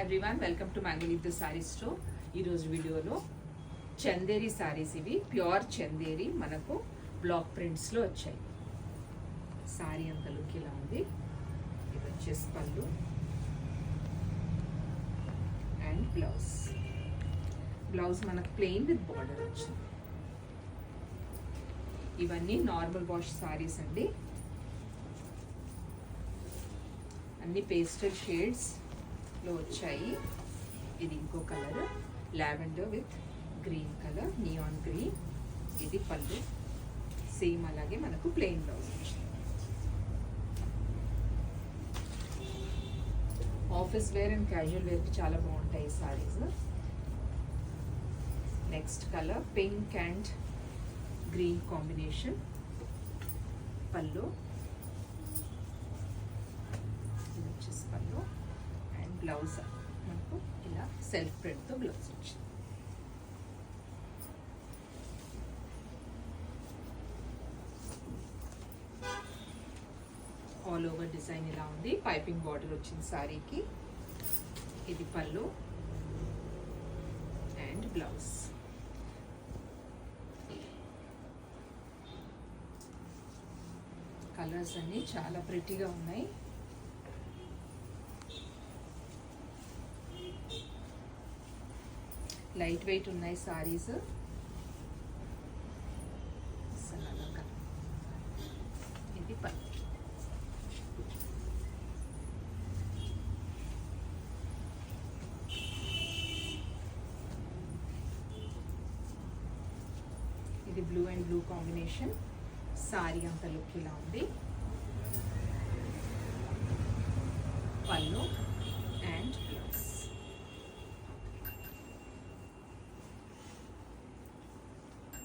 Everyone welcome to Mangoleaf the sari store. ఈరోజు వీడియోలో చందేరి సారీస్, ఇవి ప్యూర్ చందేరి మనకు బ్లాక్ ప్రింట్స్లో వచ్చాయి. సారీ అంత లుక్ ఇలా ఉంది. ఇది వచ్చేసి పళ్ళు అండ్ బ్లౌజ్ మనకు ప్లెయిన్ విత్ బార్డర్ వచ్చింది. ఇవన్నీ నార్మల్ వాష్ సారీస్ అండి. అన్ని పేస్టల్ షేడ్స్ లో వచ్చాయి. ఇది ఇంకో colour, lavender with green colour, neon green. ఇది పళ్ళు, సేమ్ అలాగే మనకు ప్లెయిన్ బ్లౌజ్ వచ్చింది. ఆఫీస్ వేర్ అండ్ క్యాజువల్ వేర్కి చాలా బాగుంటాయి ఈ saris. Next colour pink and green combination. పళ్ళు, ఇది వచ్చేసి పళ్ళు అండ్ బ్లౌజ్ మనకు ఇలా సెల్ఫ్ ప్రింట్తో బ్లౌజ్ వచ్చింది. ఆల్ ఓవర్ డిజైన్ ఇలా ఉంది. పైపింగ్ బార్డర్ వచ్చింది సారీకి. ఇది పళ్ళు అండ్ బ్లౌజ్. కలర్స్ అన్నీ చాలా ప్రిటీగా ఉన్నాయి. లైట్ వెయిట్ ఉన్నాయి సారీస్. ఇది పళ్ళు. ఇది blue and blue combination. Sorry అంత లుక్ ఇలా ఉంది. పళ్ళు